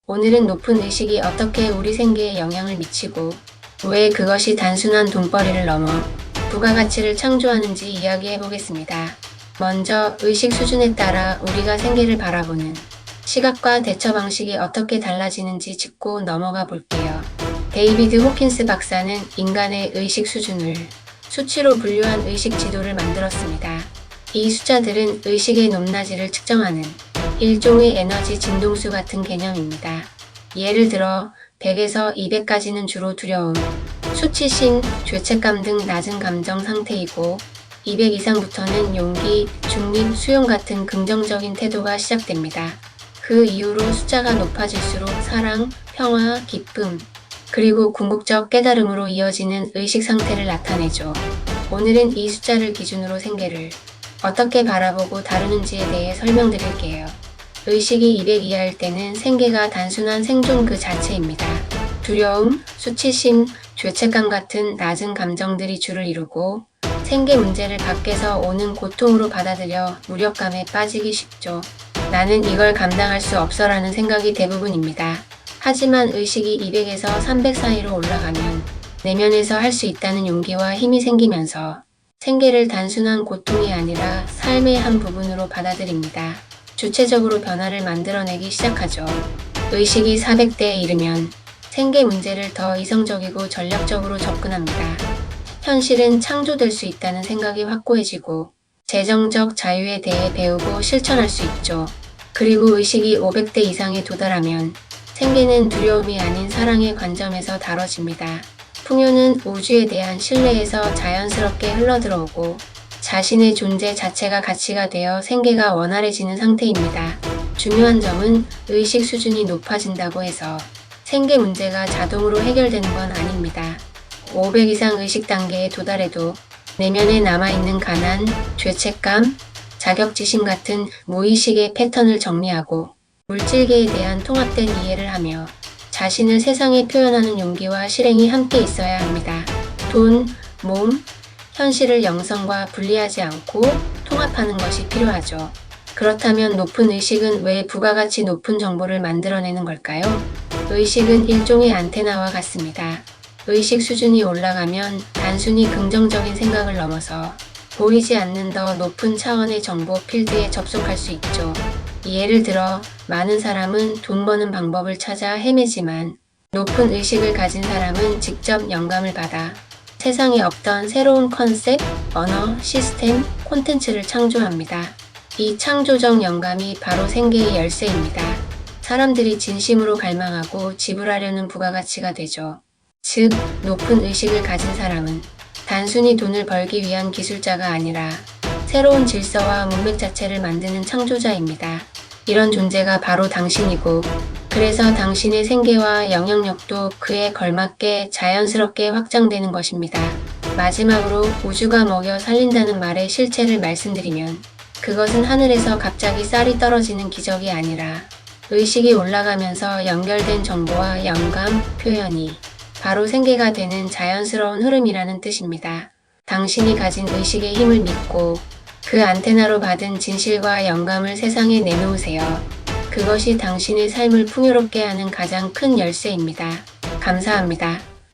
오늘은 높은 의식이 어떻게 우리 생계에 영향을 미치고 왜 그것이 단순한 돈벌이를 넘어 부가가치를 창조하는지 이야기해 보겠습니다. 먼저 의식 수준에 따라 우리가 생계를 바라보는 시각과 대처 방식이 어떻게 달라지는지 짚고 넘어가 볼게요. 데이비드 호킨스 박사는 인간의 의식 수준을 수치로 분류한 의식 지도를 만들었습니다. 이 숫자들은 의식의 높낮이를 측정하는 일종의 에너지 진동수 같은 개념입니다. 예를 들어 100에서 200까지는 주로 두려움, 수치심, 죄책감 등 낮은 감정 상태이고 200 이상부터는 용기, 중립, 수용 같은 긍정적인 태도가 시작됩니다. 그 이후로 숫자가 높아질수록 사랑, 평화, 기쁨, 그리고 궁극적 깨달음으로 이어지는 의식 상태를 나타내죠. 오늘은 이 숫자를 기준으로 생계를 어떻게 바라보고 다루는지에 대해 설명드릴게요. 의식이 200 이하일 때는 생계가 단순한 생존 그 자체입니다. 두려움, 수치심, 죄책감 같은 낮은 감정들이 주를 이루고 생계 문제를 밖에서 오는 고통으로 받아들여 무력감에 빠지기 쉽죠. 나는 이걸 감당할 수 없어라는 생각이 대부분입니다. 하지만 의식이 200에서 300 사이로 올라가면 내면에서 할 수 있다는 용기와 힘이 생기면서 생계를 단순한 고통이 아니라 삶의 한 부분으로 받아들입니다. 주체적으로 변화를 만들어내기 시작하죠. 의식이 400대에 이르면 생계 문제를 더 이성적이고 전략적으로 접근합니다. 현실은 창조될 수 있다는 생각이 확고해지고 재정적 자유에 대해 배우고 실천할 수 있죠. 그리고 의식이 500대 이상에 도달하면 생계는 두려움이 아닌 사랑의 관점에서 다뤄집니다. 풍요는 우주에 대한 신뢰에서 자연스럽게 흘러들어오고 자신의 존재 자체가 가치가 되어 생계가 원활해지는 상태입니다. 중요한 점은 의식 수준이 높아진다고 해서 생계 문제가 자동으로 해결되는 건 아닙니다. 500 이상 의식 단계에 도달해도 내면에 남아있는 가난, 죄책감, 자격지심 같은 무의식의 패턴을 정리하고 물질계에 대한 통합된 이해를 하며 자신을 세상에 표현하는 용기와 실행이 함께 있어야 합니다. 돈, 몸, 현실을 영성과 분리하지 않고 통합하는 것이 필요하죠. 그렇다면 높은 의식은 왜 부가가치 높은 정보를 만들어내는 걸까요? 의식은 일종의 안테나와 같습니다. 의식 수준이 올라가면 단순히 긍정적인 생각을 넘어서 보이지 않는 더 높은 차원의 정보 필드에 접속할 수 있죠. 예를 들어 많은 사람은 돈 버는 방법을 찾아 헤매지만 높은 의식을 가진 사람은 직접 영감을 받아 세상에 없던 새로운 컨셉, 언어, 시스템, 콘텐츠를 창조합니다. 이 창조적 영감이 바로 생계의 열쇠입니다. 사람들이 진심으로 갈망하고 지불하려는 부가가치가 되죠. 즉, 높은 의식을 가진 사람은 단순히 돈을 벌기 위한 기술자가 아니라 새로운 질서와 문맥 자체를 만드는 창조자입니다. 이런 존재가 바로 당신이고, 그래서 당신의 생계와 영향력도 그에 걸맞게 자연스럽게 확장되는 것입니다. 마지막으로 우주가 먹여 살린다는 말의 실체를 말씀드리면 그것은 하늘에서 갑자기 쌀이 떨어지는 기적이 아니라 의식이 올라가면서 연결된 정보와 영감, 표현이 바로 생계가 되는 자연스러운 흐름이라는 뜻입니다. 당신이 가진 의식의 힘을 믿고 그 안테나로 받은 진실과 영감을 세상에 내놓으세요. 그것이 당신의 삶을 풍요롭게 하는 가장 큰 열쇠입니다. 감사합니다.